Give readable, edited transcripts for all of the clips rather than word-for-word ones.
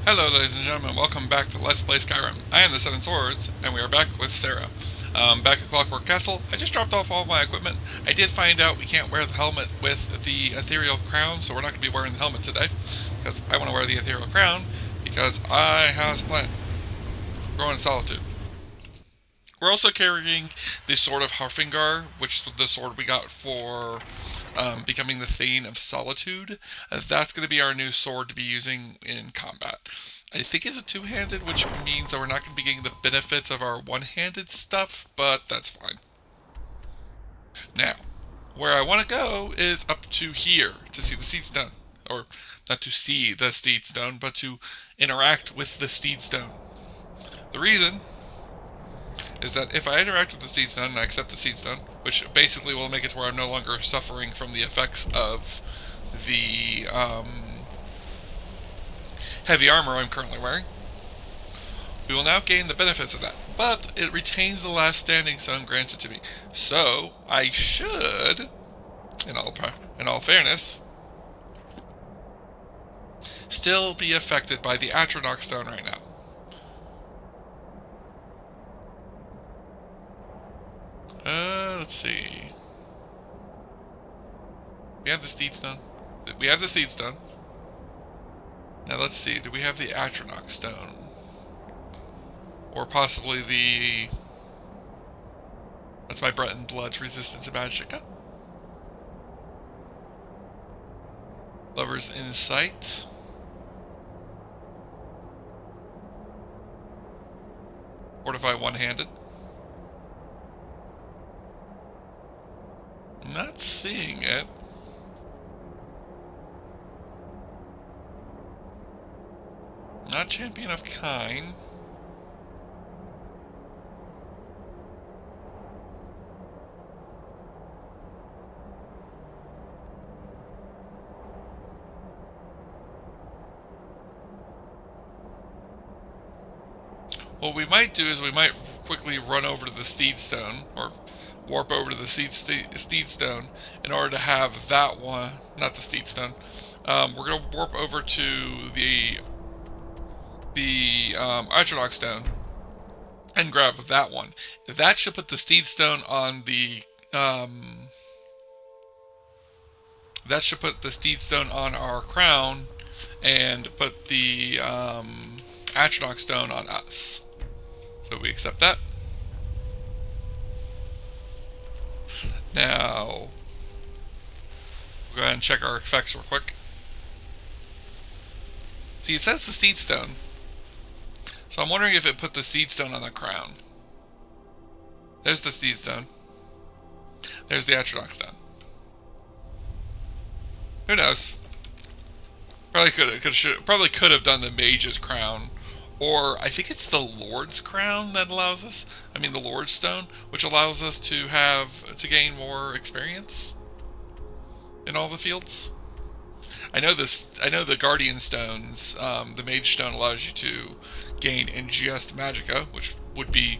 Hello ladies and gentlemen, welcome back to Let's Play Skyrim. I am the Seven Swords, and we are back with Sarra. Back at Clockwork Castle, I just dropped off all of my equipment. I did find out we can't wear the helmet with the ethereal crown, so we're not going to be wearing the helmet today. Because I want to wear the ethereal crown, because I have a plan. We're going to Solitude. We're also carrying the Sword of Harfingar, which is the sword we got for becoming the Thane of Solitude. That's going to be our new sword to be using in combat. I think it's a two-handed, which means that we're not going to be getting the benefits of our one-handed stuff, but that's fine. Now, where I want to go is up to here to see the Steed Stone. Or, not to see the Steed Stone, but to interact with the Steed Stone. The reason is that if I interact with the Steed Stone and I accept the Steed Stone, which basically will make it to where I'm no longer suffering from the effects of the heavy armor I'm currently wearing, we will now gain the benefits of that. But it retains the last standing stone granted to me. So, I should, in all fairness, still be affected by the Atronach stone right now. Let's see. We have the Steed Stone. We have the Steed Stone. Now let's see, do we have the Atronach stone? Or possibly the... That's my Breton Blood's resistance to Magicka. Lover's Insight. Fortify one-handed. Not seeing it. Not Champion of Kine. What we might do is we might quickly run over to the Steed Stone, or warp over to the Steed Stone in order to have that one, not the Steed Stone. We're going to warp over to the Atronach Stone and grab that one. That should put the Steed Stone on the that should put the Steed Stone on our crown and put the Atronach Stone on us. So we accept that. Now, we'll go ahead and check our effects real quick. See, it says the Steed Stone. So I'm wondering if it put the Steed Stone on the crown. There's the Steed Stone. There's the Atronach Stone. Who knows? Probably could have done the Mage's Crown. Or I think it's the Lord's Crown that allows us, the Lord's Stone, which allows us to gain more experience in all the fields. I know the Guardian Stones, the Mage Stone allows you to gain Ingest Magicka, which would be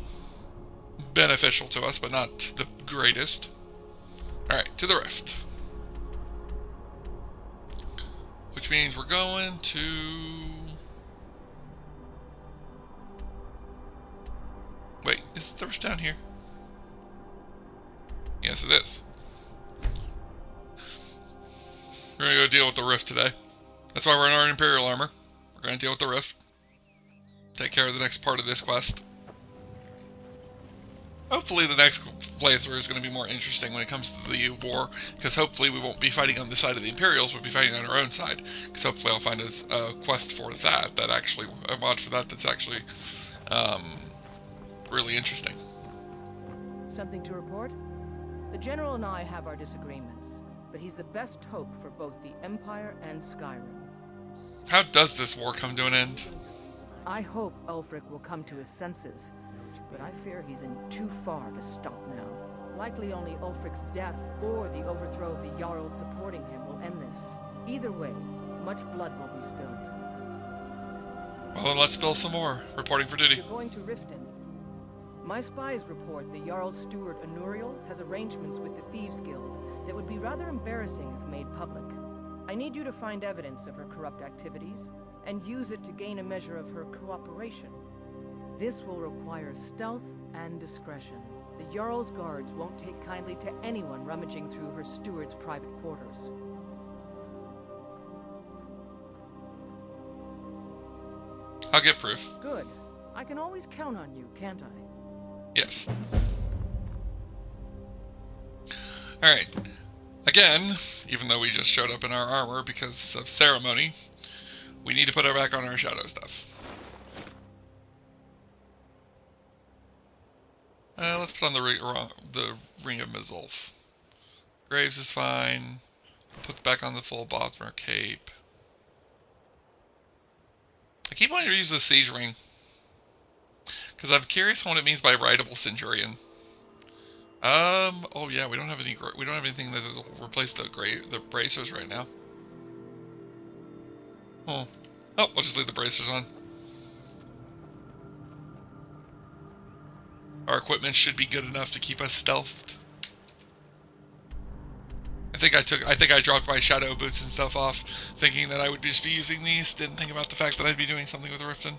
beneficial to us, but not the greatest. Alright, to the Rift. Which means we're going to... Wait, is the Rift down here? Yes, it is. We're going to go deal with the Rift today. That's why we're in our Imperial armor. We're going to deal with the Rift. Take care of the next part of this quest. Hopefully the next playthrough is going to be more interesting when it comes to the war, because hopefully we won't be fighting on the side of the Imperials, we'll be fighting on our own side. Because hopefully I'll find a quest for that actually, a mod for that's actually really interesting. Something to report? The General and I have our disagreements, but he's the best hope for both the Empire and Skyrim. How does this war come to an end? I hope Ulfric will come to his senses, but I fear he's in too far to stop now. Likely only Ulfric's death or the overthrow of the Jarls supporting him will end this. Either way, much blood will be spilled. Well then let's spill some more. Reporting for duty. You're going to Riften. My spies report the Jarl's steward Anuriel has arrangements with the Thieves Guild that would be rather embarrassing if made public. I need you to find evidence of her corrupt activities and use it to gain a measure of her cooperation. This will require stealth and discretion. The Jarl's guards won't take kindly to anyone rummaging through her steward's private quarters. I'll get proof. Good. I can always count on you, can't I? Yes. Alright. Again, even though we just showed up in our armor because of ceremony, we need to put her back on our shadow stuff. Let's put on the Ring of Mizulf. Graves is fine. Put back on the full Bothmer cape. I keep wanting to use the Siege Ring, because I'm curious what it means by Rideable Centurion. Oh yeah, we don't have anything that will replace the bracers right now. Oh, we'll just leave the bracers on. Our equipment should be good enough to keep us stealthed. I think I dropped my shadow boots and stuff off, thinking that I would just be using these. Didn't think about the fact that I'd be doing something with Riften.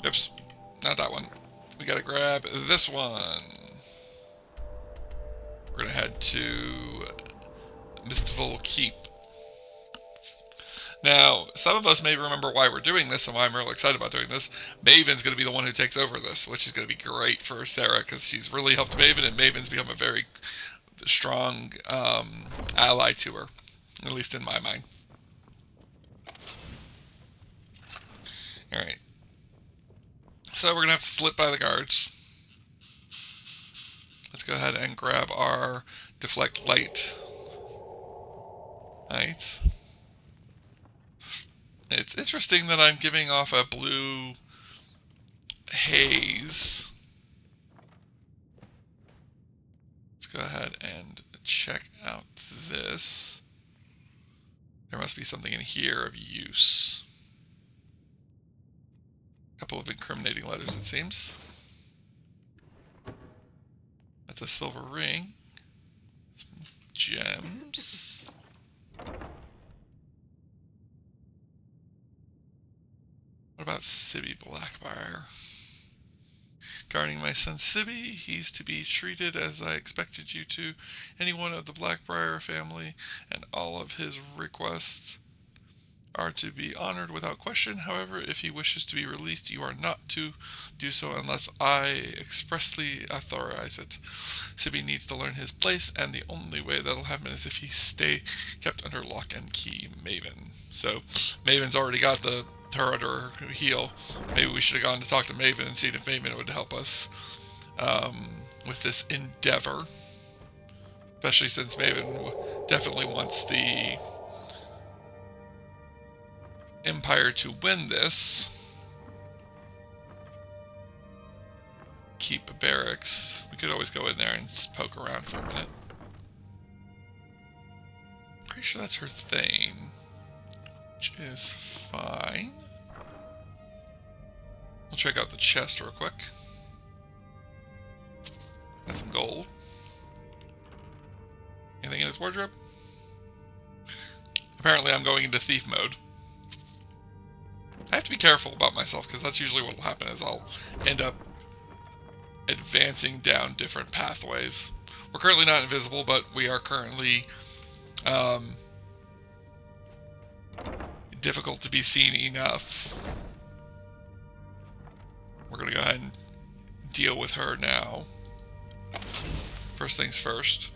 Oops, not that one. We gotta grab this one. We're gonna head to Mistful Keep. Now, some of us may remember why we're doing this and why I'm really excited about doing this. Maven's going to be the one who takes over this, which is going to be great for Sarra, because she's really helped Maven, and Maven's become a very strong ally to her, at least in my mind. Alright. So we're going to have to slip by the guards. Let's go ahead and grab our Deflect Light. Right. It's interesting that I'm giving off a blue haze. Let's go ahead and check out this. There must be something in here of use. A couple of incriminating letters, it seems. That's a silver ring. Some gems. What about Sibby Blackbriar? Guarding my son Sibby, he's to be treated as I expected you to. Anyone of the Blackbriar family and all of his requests are to be honored without question. However, if he wishes to be released, you are not to do so unless I expressly authorize it. Sibby needs to learn his place, and the only way that'll happen is if he stay kept under lock and key. Maven. So, Maven's already got the turret or heel. Maybe we should have gone to talk to Maven and seen if Maven would help us with this endeavor. Especially since Maven definitely wants the Empire to win this. Keep barracks. We could always go in there and poke around for a minute. Pretty sure that's her thing, which is fine. We'll check out the chest real quick. Got some gold. Anything in his wardrobe? Apparently I'm going into thief mode. I have to be careful about myself, because that's usually what will happen, is I'll end up advancing down different pathways. We're currently not invisible, but we are currently difficult to be seen enough. We're going to go ahead and deal with her now. First things first.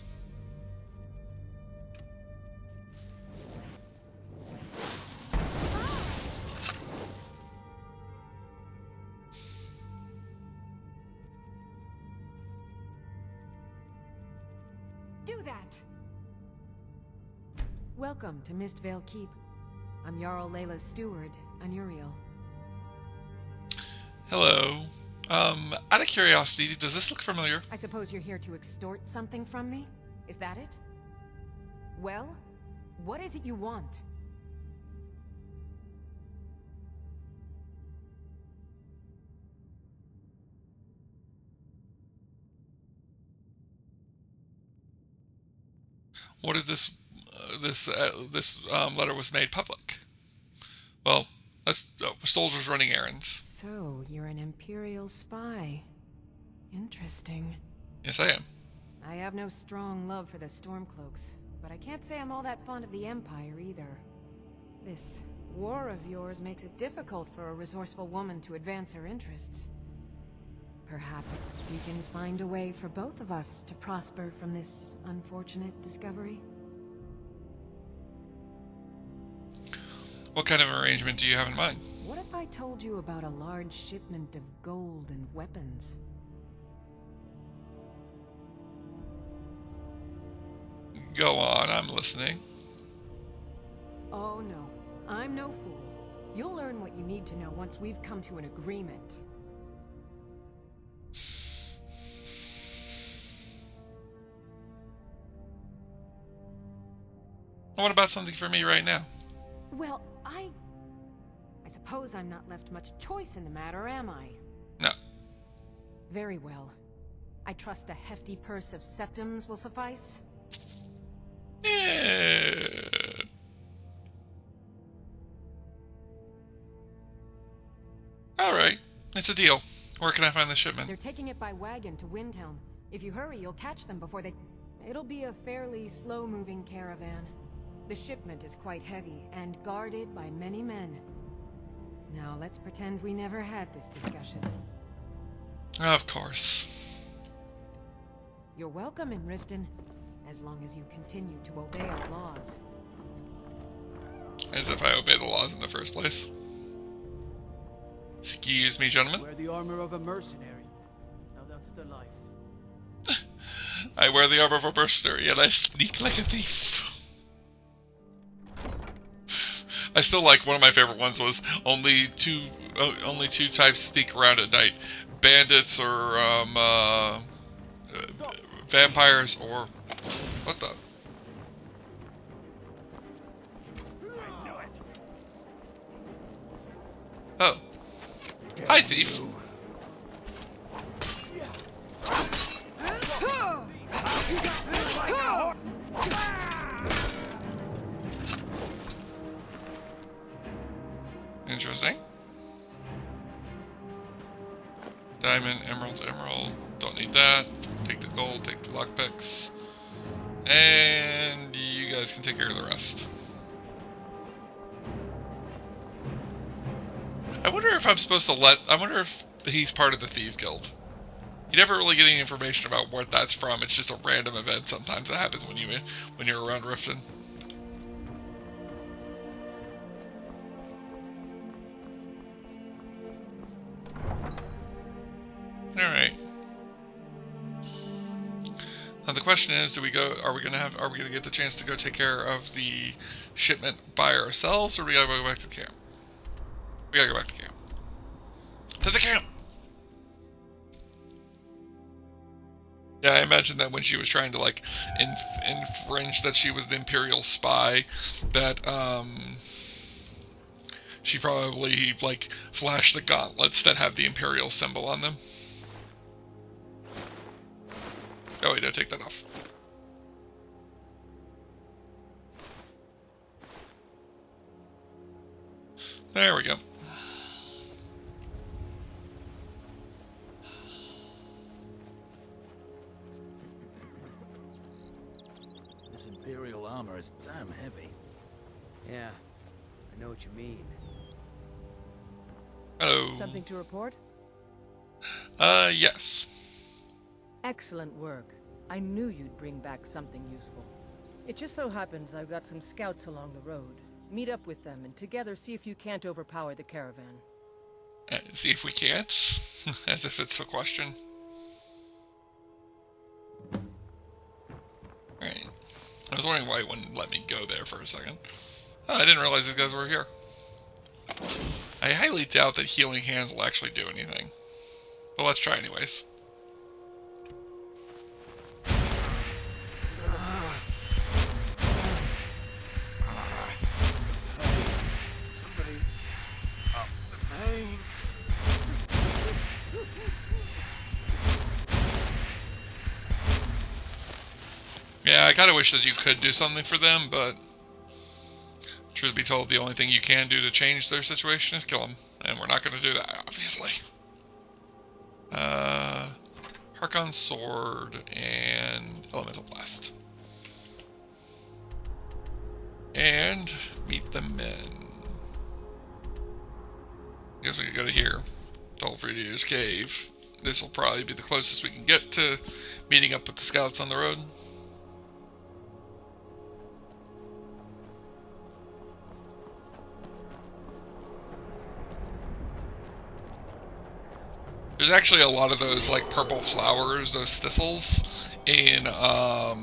Do that! Welcome to Mistvale Keep. I'm Jarl Layla's steward, Anuriel. Hello. Out of curiosity, does this look familiar? I suppose you're here to extort something from me? Is that it? Well, what is it you want? What is this letter was made public. Well, that's soldiers running errands. So, you're an Imperial spy. Interesting. Yes, I am. I have no strong love for the Stormcloaks, but I can't say I'm all that fond of the Empire either. This war of yours makes it difficult for a resourceful woman to advance her interests. Perhaps we can find a way for both of us to prosper from this unfortunate discovery? What kind of arrangement do you have in mind? What if I told you about a large shipment of gold and weapons? Go on, I'm listening. Oh no, I'm no fool. You'll learn what you need to know once we've come to an agreement. What about something for me right now? Well, I suppose I'm not left much choice in the matter, am I? No. Very well. I trust a hefty purse of septims will suffice? Yeah. Alright, it's a deal. Where can I find the shipment? They're taking it by wagon to Windhelm. If you hurry, you'll catch them before they... It'll be a fairly slow-moving caravan. The shipment is quite heavy, and guarded by many men. Now, let's pretend we never had this discussion. Of course. You're welcome in Riften, as long as you continue to obey our laws. As if I obey the laws in the first place. Excuse me, gentlemen. Wear the armor of a mercenary. Now that's the life. I wear the armor of a mercenary, and I sneak like a thief. I still like one of my favorite ones was only two types sneak around at night: bandits or vampires or what the. Oh, hi thief. Interesting. Diamond, emerald, emerald. Don't need that. Take the gold, take the lockpicks. And you guys can take care of the rest. I wonder if I'm supposed to I wonder if he's part of the Thieves Guild. You never really get any information about what that's from. It's just a random event sometimes that happens when you're around Riften. Alright. Now the question is, are we gonna get the chance to go take care of the shipment by ourselves, or we gotta go back to the camp? We gotta go back to camp. To the camp! Yeah, I imagine that when she was trying to, like, infringe that she was the Imperial spy, that, she probably, like, flashed the gauntlets that have the Imperial symbol on them. Oh wait, no, take that off. There we go. This Imperial armor is damn heavy. Yeah, I know what you mean. Hello. Something to report? Yes. Excellent work. I knew you'd bring back something useful. It just so happens I've got some scouts along the road. Meet up with them and together see if you can't overpower the caravan. See if we can't? As if it's a question. Alright. I was wondering why it wouldn't let me go there for a second. Oh, I didn't realize these guys were here. I highly doubt that healing hands will actually do anything. But let's try anyways. Yeah, I kinda wish that you could do something for them, but Truth be told, the only thing you can do to change their situation is kill them. And we're not going to do that, obviously. Harkon Sword and Elemental Blast. And meet the men. Guess we could go to here. Dolfridia's Cave. This will probably be the closest we can get to meeting up with the scouts on the road. There's actually a lot of those like purple flowers, those thistles, in a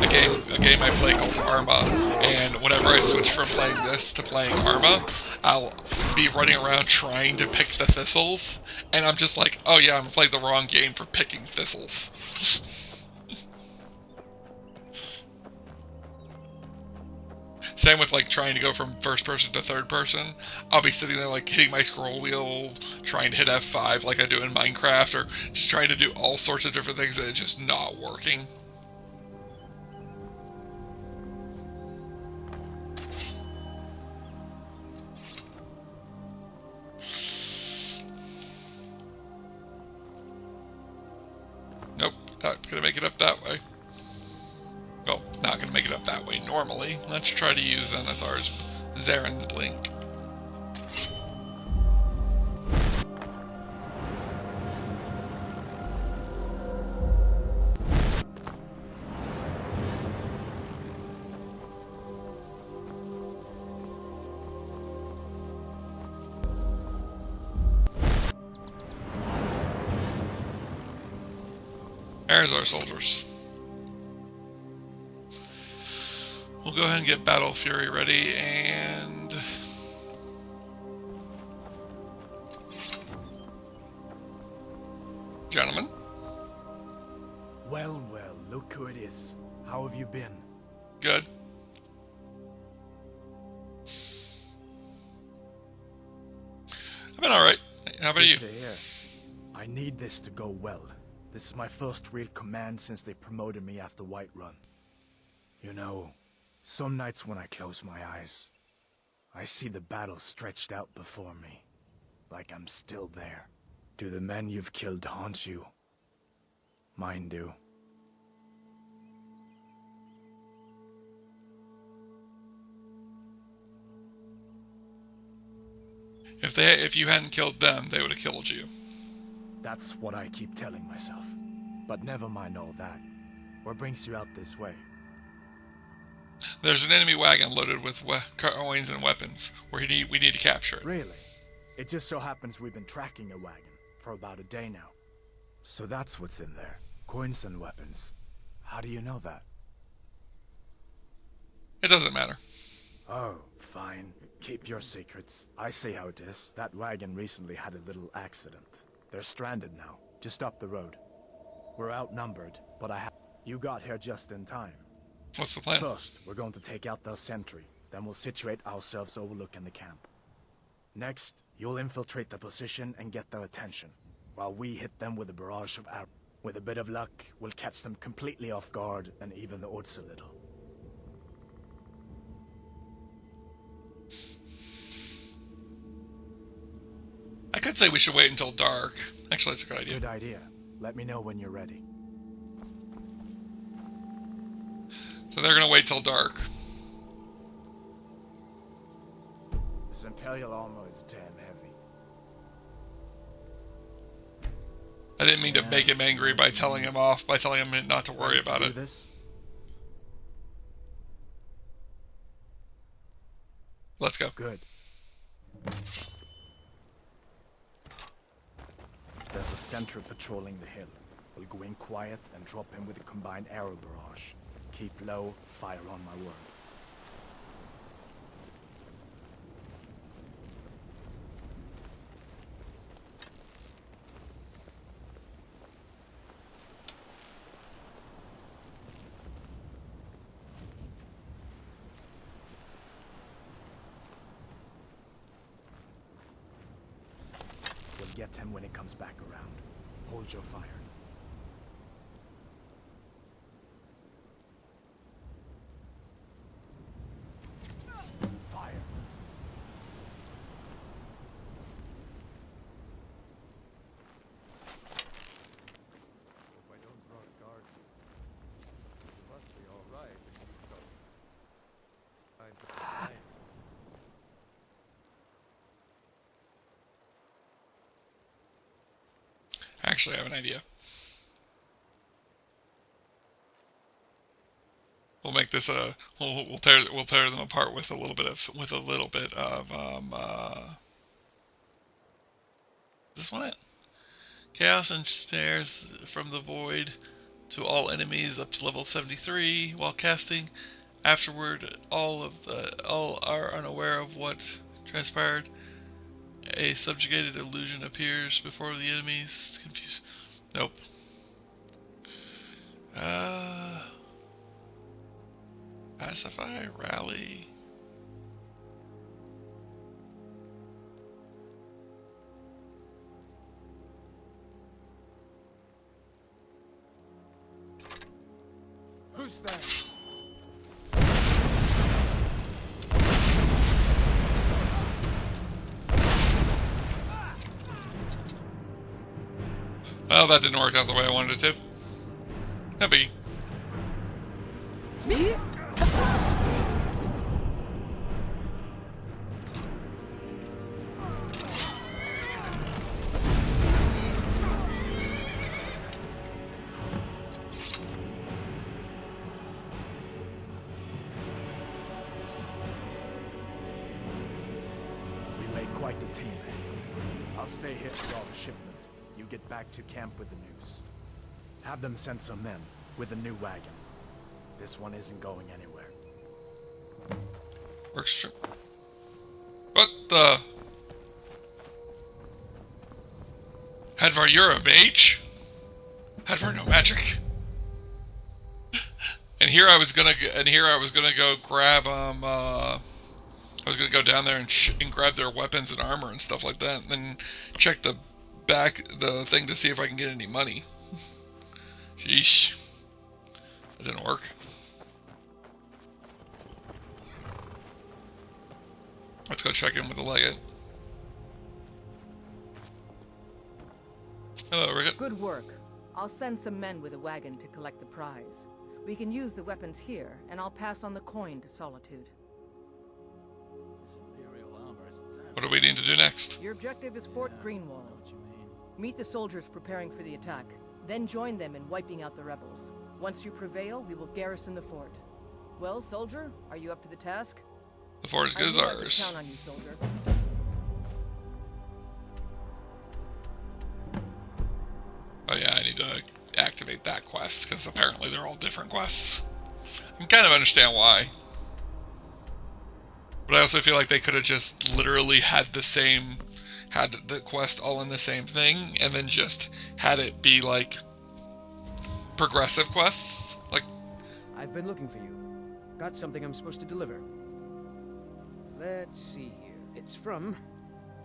game I play called Arma. And whenever I switch from playing this to playing Arma, I'll be running around trying to pick the thistles, and I'm just like, oh yeah, I'm playing the wrong game for picking thistles. Same with like trying to go from first person to third person. I'll be sitting there like hitting my scroll wheel, trying to hit F5 like I do in Minecraft, or just trying to do all sorts of different things and it's just not working. Nope, not gonna make it up that way. Well, not gonna make it up that way normally. Let's try to use Zenithar's Zaren's Blink. There's our soldiers. We'll go ahead and get Battle Fury ready, and gentlemen. Well, look who it is. How have you been? Good. I've been alright. How about you? Good to hear. I need this to go well. This is my first real command since they promoted me after Whiterun. You know, some nights when I close my eyes, I see the battle stretched out before me, like I'm still there. Do the men you've killed haunt you? Mine do. If you hadn't killed them, they would have killed you. That's what I keep telling myself. But never mind all that. What brings you out this way? There's an enemy wagon loaded with coins and weapons we need to capture it. Really? It just so happens we've been tracking a wagon for about a day now. So that's what's in there. Coins and weapons. How do you know that? It doesn't matter. Oh, fine. Keep your secrets. I see how it is. That wagon recently had a little accident. They're stranded now, just up the road. We're outnumbered, but you got here just in time. What's the plan? First, we're going to take out their sentry. Then we'll situate ourselves overlooking the camp. Next, you'll infiltrate the position and get their attention, while we hit them with a barrage of arrows. With a bit of luck, we'll catch them completely off guard and even the odds a little. I could say we should wait until dark. Actually, that's a good idea. Good idea. Let me know when you're ready. So they're gonna wait till dark. This Imperial armor is damn heavy. I didn't mean to make him angry by telling him off, by telling him not to worry about it. This? Let's go. Good. There's a sentry patrolling the hill. We'll go in quiet and drop him with a combined arrow barrage. Keep low, fire on my word. We'll get him when he comes back around. Hold your fire. actually have an idea. We'll make this a we'll tear them apart with a little bit of this one it? Chaos and snares from the void to all enemies up to level 73 while casting. Afterward, all are unaware of what transpired. A subjugated illusion appears before the enemies. Confused. Nope. Pacify, rally. Who's that? Well, that didn't work out the way I wanted it to. No biggie. Me? We made quite the team, eh? I'll stay here to guard the shipment. You get back to camp with the news. Have them send some men with a new wagon. This one isn't going anywhere. Works true. What the? Hadvar, you're a mage? Hadvar, no magic. And here I was gonna go grab I was gonna go down there and grab their weapons and armor and stuff like that, and then check the thing to see if I can get any money. Sheesh. That didn't work. Let's go check in with the legate. Hello, Rickett. Good work. I'll send some men with a wagon to collect the prize. We can use the weapons here, and I'll pass on the coin to Solitude. This Imperial armor is damn. What do we need to do next? Your objective is Fort I Greenwall. know what you mean. Meet the soldiers preparing for the attack, then join them in wiping out the rebels. Once you prevail, we will garrison the fort. Well, soldier, are you up to the task? The fort is good as I knew I could ours. count on you, soldier. Oh yeah, I need to activate that quest, because apparently they're all different quests. I can kind of understand why. But I also feel like they could have just literally had the quest all in the same thing, and then just had it be like progressive quests. Like, I've been looking for you. Got something I'm supposed to deliver. Let's see here. It's from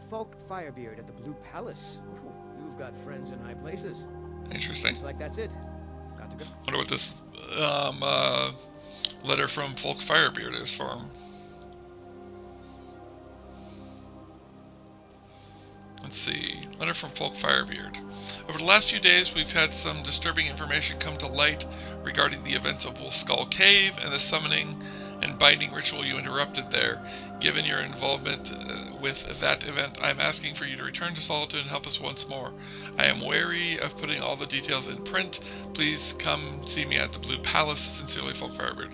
Falk Firebeard at the Blue Palace. Ooh, you've got friends in high places. interesting. Looks like that's it. Got to go. Wonder what this letter from Folk Firebeard is for him. Let's see. Letter from Folk Firebeard. Over the last few days, we've had some disturbing information come to light regarding the events of Wolf Skull Cave and the summoning and binding ritual you interrupted there. Given your involvement with that event, I am asking for you to return to Solitude and help us once more. I am wary of putting all the details in print. Please come see me at the Blue Palace. Sincerely, Folk Firebeard.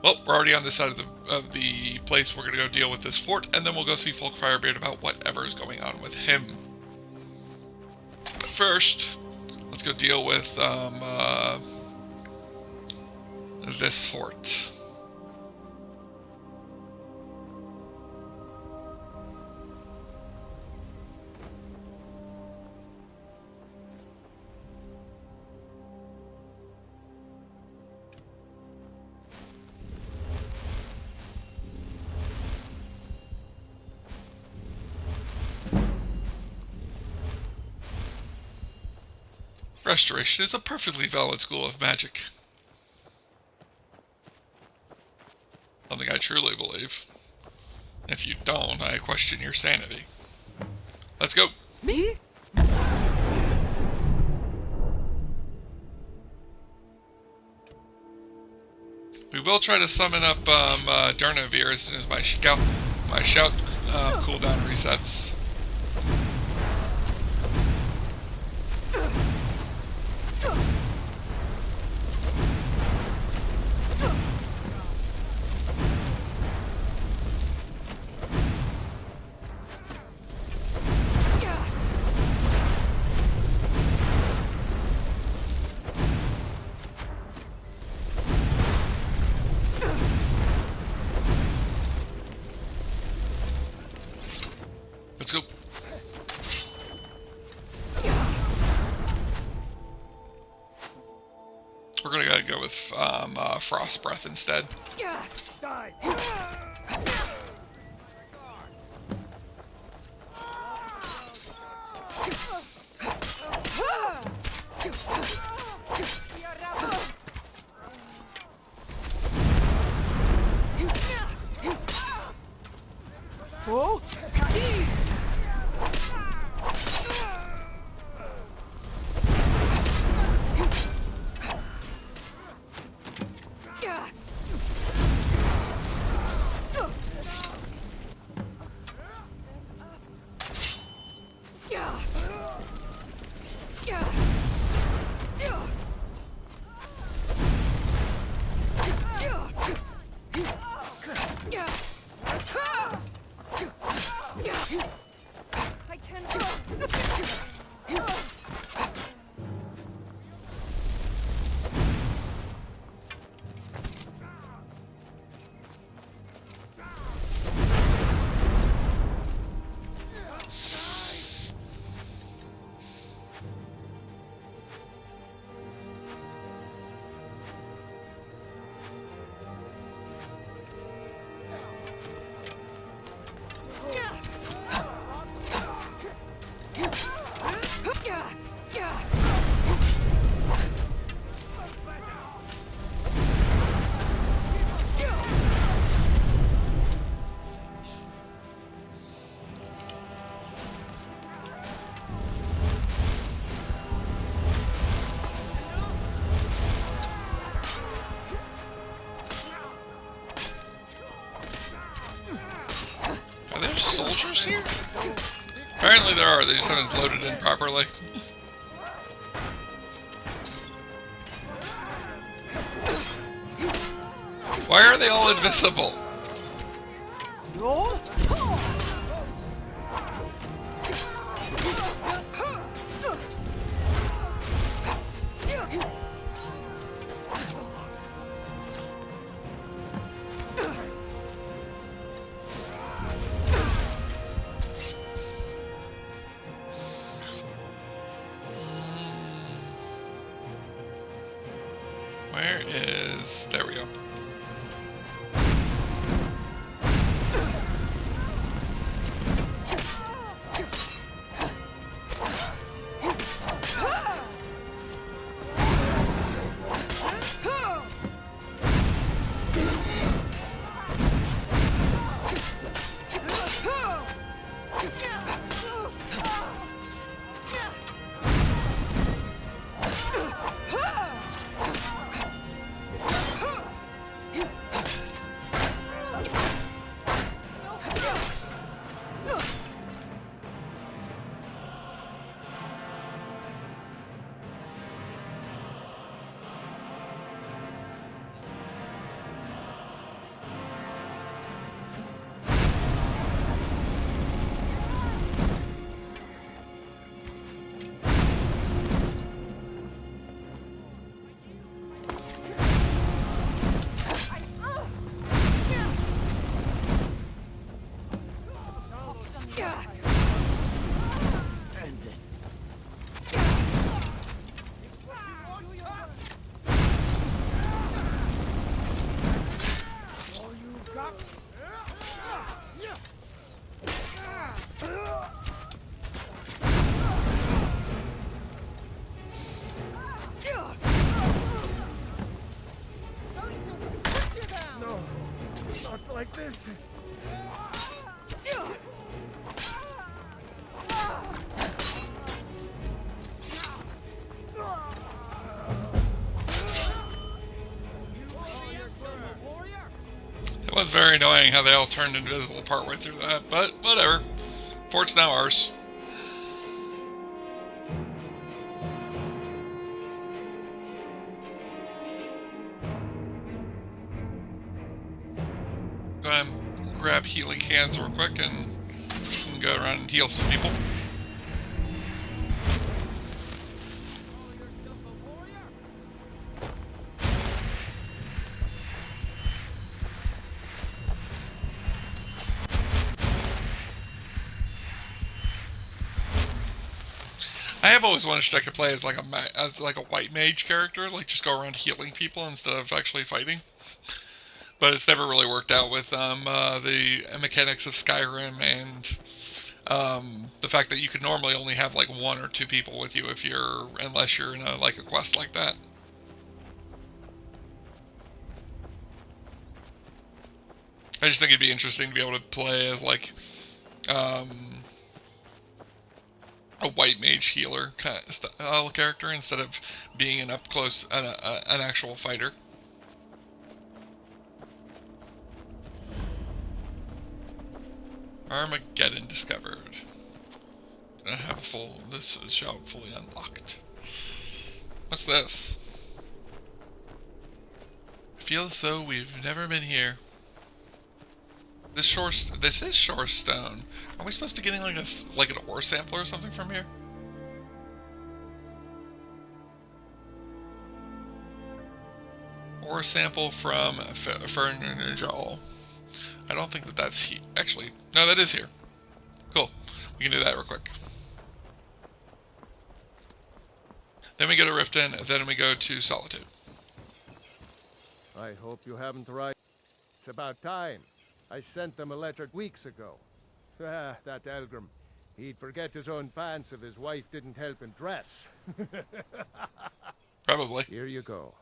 Well, we're already on this side of the place. We're going to go deal with this fort, and then we'll go see Folk Firebeard about whatever is going on with him. But first, let's go deal with this fort. Restoration is a perfectly valid school of magic. Something I truly believe. If you don't, I question your sanity. Let's go. Me? We will try to summon up Darnavir as soon as my shout cooldown resets. Let's go. We're gonna gotta go with Frost Breath instead. Die! Are there soldiers here? Apparently there are, they just haven't loaded in properly. Why are they all invisible? Where is... there we go. Like this. It was very annoying how they all turned invisible partway through that, but whatever. Fort's now ours. Go ahead and grab healing cans real quick and go around and heal some people. I've always wanted to play as like a white mage character, like just go around healing people instead of actually fighting. But it's never really worked out with the mechanics of Skyrim and the fact that you could normally only have like 1 or 2 people with you unless you're in a quest like that. I just think it'd be interesting to be able to play as like a white mage healer kind of style character instead of being an up close an actual fighter. Armageddon discovered. I have this shell fully unlocked. What's this? I feel as though we've never been here. This is shore stone. Are we supposed to be getting like an ore sample or something from here? Ore sample from Fernjal. I don't think that's here. Actually, no, that is here. Cool. We can do that real quick. Then we go to Riften, then we go to Solitude. I hope you haven't right. It's about time. I sent them a letter weeks ago. Ah, that Elgrim. He'd forget his own pants if his wife didn't help him dress. Probably. Here you go.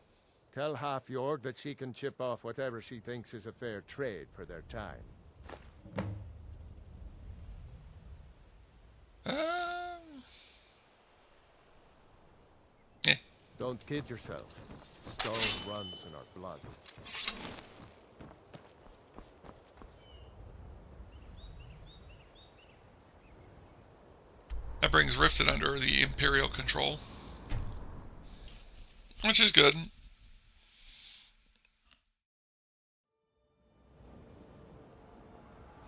Tell Half-York that she can chip off whatever she thinks is a fair trade for their time. Yeah. Don't kid yourself. Stone runs in our blood. That brings Riften under the Imperial control, which is good.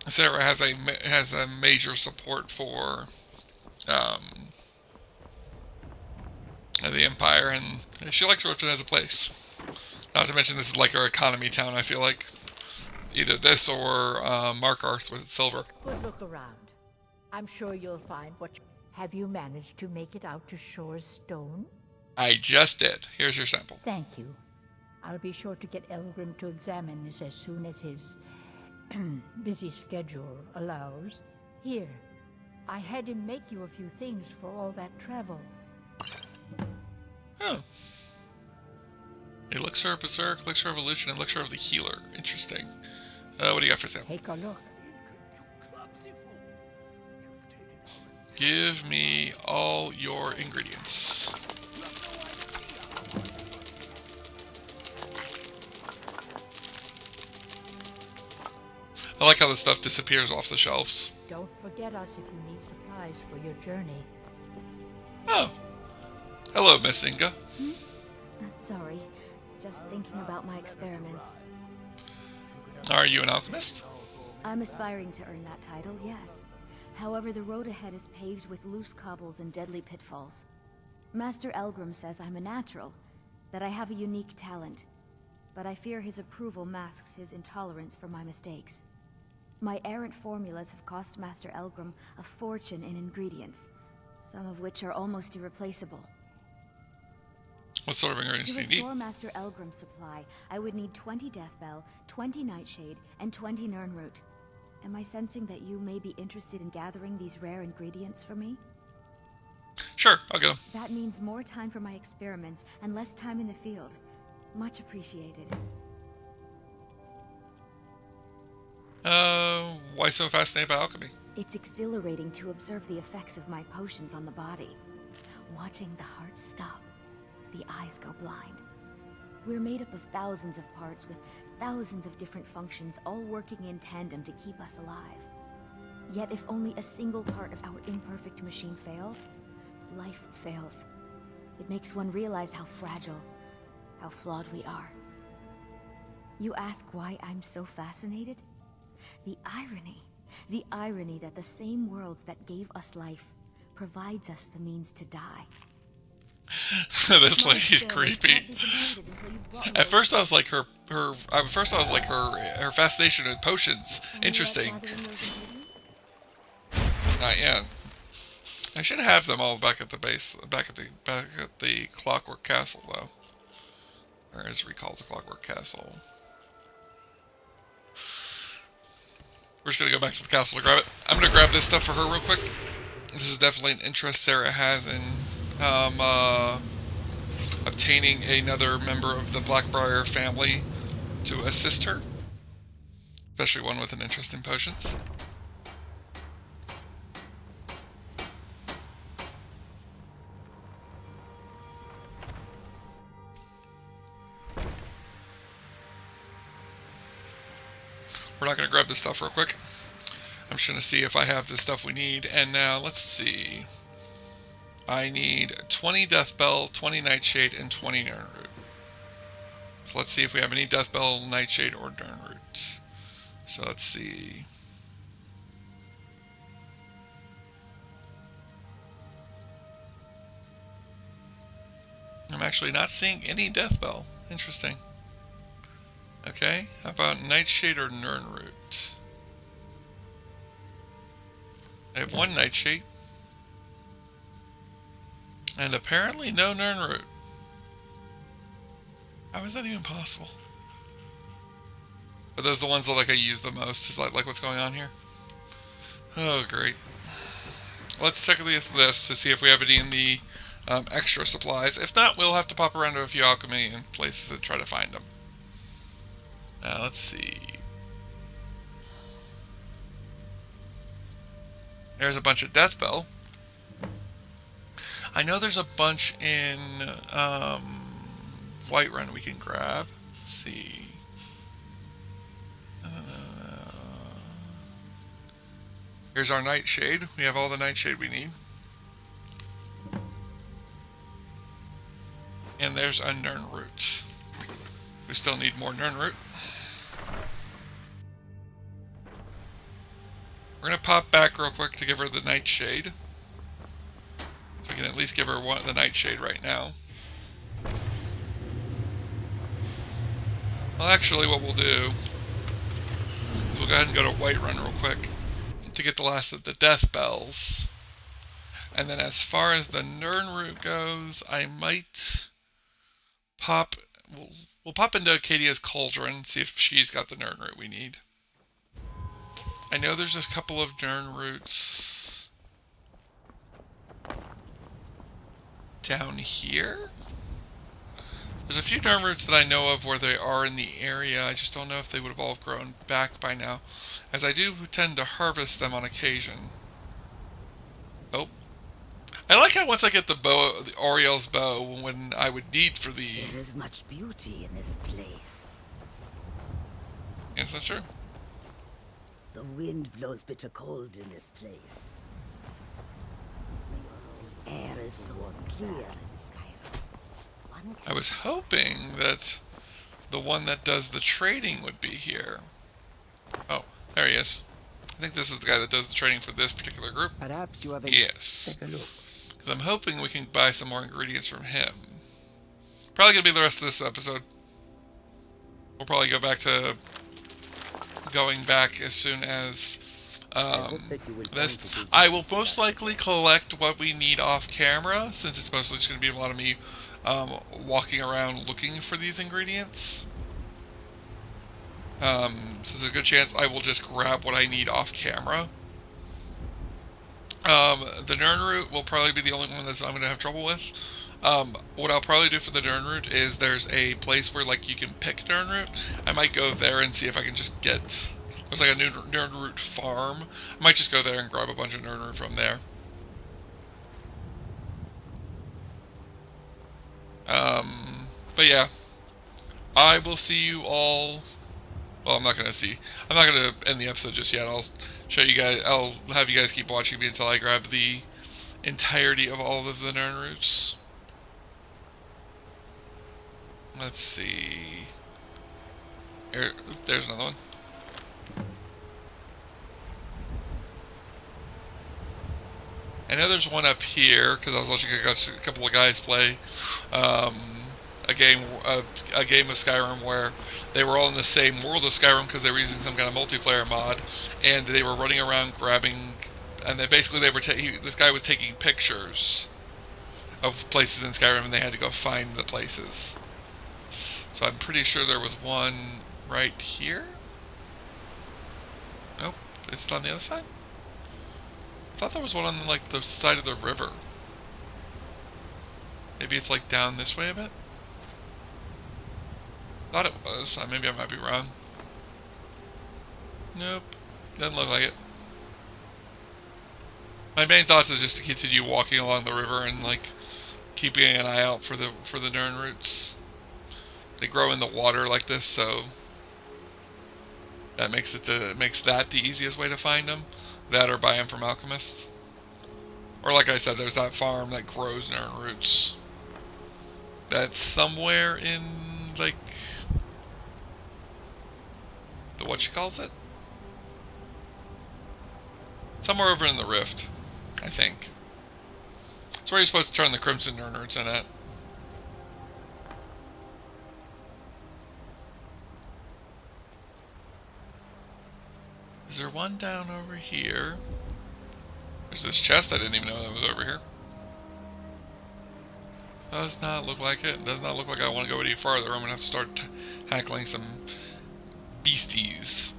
Sarra has a major support for the Empire, and she likes Riften as a place. Not to mention this is like her economy town. I feel like either this or Markarth with silver. Good look around. I'm sure you'll find what. Have you managed to make it out to Shore's stone? I just did. Here's your sample. Thank you. I'll be sure to get Elgrim to examine this as soon as his busy schedule allows. Here, I had him make you a few things for all that travel. Oh. Elixir of Berserk, Elixir of Evolution, and Elixir of the Healer. Interesting. What do you got for sale? Take a look. Give me all your ingredients. I like how the stuff disappears off the shelves. Don't forget us if you need supplies for your journey. Oh. Hello, Miss Inga. Sorry, just thinking about my experiments. Are you an alchemist? I'm aspiring to earn that title, yes. However, the road ahead is paved with loose cobbles and deadly pitfalls. Master Elgrim says I'm a natural, that I have a unique talent, but I fear his approval masks his intolerance for my mistakes. My errant formulas have cost Master Elgrim a fortune in ingredients, some of which are almost irreplaceable. What sort of ingredients do you To need? restore Master Elgrim's supply, I would need 20 Deathbell, 20 Nightshade, and 20 Nirnroot. Am I sensing that you may be interested in gathering these rare ingredients for me? Sure, I'll get them. That means more time for my experiments and less time in the field. Much appreciated. Why so fascinated by alchemy? It's exhilarating to observe the effects of my potions on the body. Watching the heart stop, the eyes go blind. We're made up of thousands of parts with thousands of different functions, all working in tandem to keep us alive. Yet if only a single part of our imperfect machine fails, life fails. It makes one realize how fragile, how flawed we are. You ask why I'm so fascinated? The irony that the same world that gave us life provides us the means to die. This lady's creepy. At first I was like her fascination with potions. Interesting. Not yet. I should have them all back at the base, back at the Clockwork Castle, though. Where is Recall to Clockwork Castle? We're just gonna go back to the castle to grab it. I'm gonna grab this stuff for her real quick. This is definitely an interest Sarah has in obtaining another member of the Blackbriar family to assist her, especially one with an interest in potions. We're not going to grab this stuff real quick. I'm just going to see if I have the stuff we need. And now, let's see. I need 20 Deathbell, 20 Nightshade, and 20 Nirnroot. So let's see if we have any Deathbell, Nightshade, or Nirnroot. So let's see. I'm actually not seeing any Deathbell. Interesting. Okay, how about Nightshade or Nirnroot? I have one Nightshade. And apparently no Nirnroot. How is that even possible? Are those the ones that like I use the most? Is like what's going on here? Oh, great. Let's check this to see if we have any in the extra supplies. If not, we'll have to pop around to a few alchemy and places to try to find them. Now, let's see. There's a bunch of Deathbell. I know there's a bunch in Whiterun we can grab. Let's see. Here's our Nightshade. We have all the Nightshade we need. And there's a Nirnroot. We still need more Nirnroot. We're going to pop back real quick to give her the Nightshade. So we can at least give her the Nightshade right now. Well, actually, what we'll do is we'll go ahead and go to Whiterun real quick to get the last of the Death Bells. And then as far as the Nirnroot goes, I might pop... We'll pop into Acadia's Cauldron, see if she's got the Nirnroot we need. I know there's a couple of Nirnroots down here. There's a few Nirnroots that I know of where they are in the area. I just don't know if they would have all grown back by now, as I do tend to harvest them on occasion. Oh. I like how once I get the bow, the Oriel's bow, when I would need for the... There is much beauty in this place. Yes, that's true. The wind blows bitter cold in this place. The air is so clear in Skyrim. I was hoping that the one that does the trading would be here. Oh, there he is. I think this is the guy that does the trading for this particular group. Perhaps you have a... Yes. Take a look. Because I'm hoping we can buy some more ingredients from him. Probably going to be the rest of this episode. We'll probably go back to going back as soon as this. I will most likely collect what we need off camera, since it's mostly just going to be a lot of me walking around looking for these ingredients. So there's a good chance I will just grab what I need off camera. The Nirnroot will probably be the only one that I'm going to have trouble with. What I'll probably do for the Nirnroot is there's a place where like you can pick Nirnroot. I might go there and see if I can just get... There's like a new Nirnroot farm. I might just go there and grab a bunch of Nirnroot from there. But yeah, I will see you all. Well, I'm not gonna end the episode just yet. I'll show you guys. I'll have you guys keep watching me until I grab the entirety of all of the Nirnroots. Let's see. There's another one. I know there's one up here because I was watching a couple of guys play a game of Skyrim where they were all in the same world of Skyrim because they were using some kind of multiplayer mod, and they were running around grabbing and they basically this guy was taking pictures of places in Skyrim, and they had to go find the places. So I'm pretty sure there was one right here. Nope, is it on the other side? I thought there was one on like the side of the river. Maybe it's like down this way a bit. Thought it was. Maybe I might be wrong. Nope, doesn't look like it. My main thoughts is just to continue walking along the river and like keeping an eye out for the Nern roots. They grow in the water like this, so that makes that the easiest way to find them. That or buy them from alchemists. Or like I said, there's that farm that grows Nern roots. That's somewhere in like the it? Somewhere over in the Rift, I think. That's where you're supposed to turn the Crimson Nern roots in at. Is there one down over here? There's this chest, I didn't even know that was over here. Does not look like it. Does not look like I want to go any farther. I'm going to have to start tackling some beasties.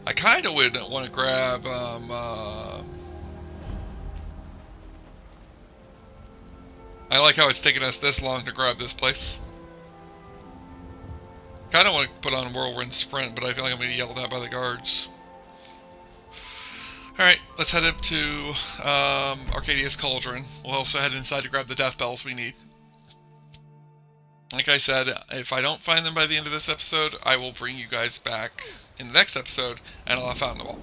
I kind of would want to grab, I like how it's taken us this long to grab this place. Kind of want to put on Whirlwind Sprint, but I feel like I'm going to get yelled at by the guards. Alright, let's head up to Arcadia's Cauldron. We'll also head inside to grab the death bells we need. Like I said, if I don't find them by the end of this episode, I will bring you guys back in the next episode, and I'll have found them all.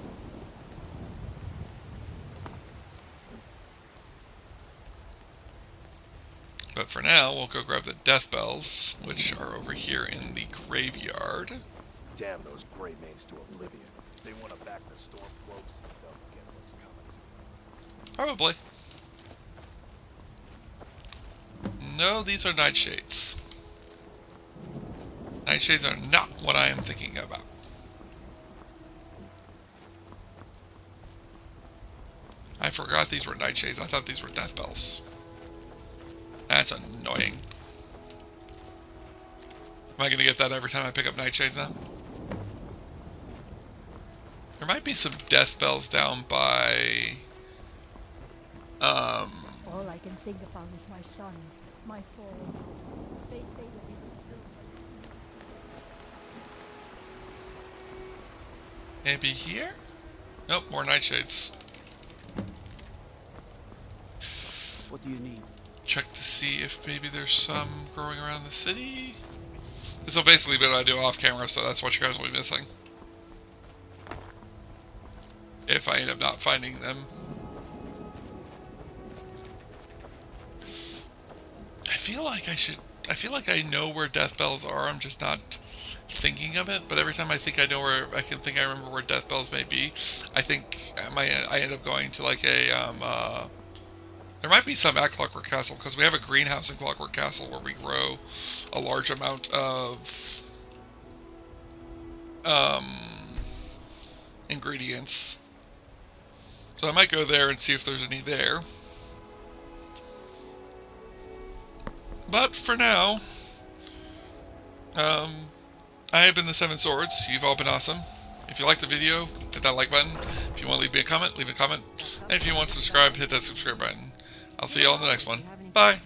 But for now, we'll go grab the death bells, which are over here in the graveyard. Damn those gray maids to oblivion. They want to back the Stormcloaks. They'll get what's coming to them. Probably. No, these are nightshades. Nightshades are not what I am thinking about. I forgot these were nightshades. I thought these were death bells. That's annoying. Am I going to get that every time I pick up nightshades now? There might be some death bells down by... All I can think about is my son, my fall. They say that he was killed. Maybe here? Nope, more nightshades. What do you need? Check to see if maybe there's some growing around the city. This will basically be what I do off camera, so that's what you guys will be missing. If I end up not finding them. I feel like I know where death bells are, I'm just not thinking of it, but every time I think I know where, I remember where death bells may be, I think I end up going to like a, there might be some at Clockwork Castle, because we have a greenhouse in Clockwork Castle where we grow a large amount of ingredients. So I might go there and see if there's any there. But for now, I have been the Seven Swords. You've all been awesome. If you liked the video, hit that like button. If you want to leave me a comment, leave a comment. And if you want to subscribe, hit that subscribe button. I'll see you all in the next one. Bye.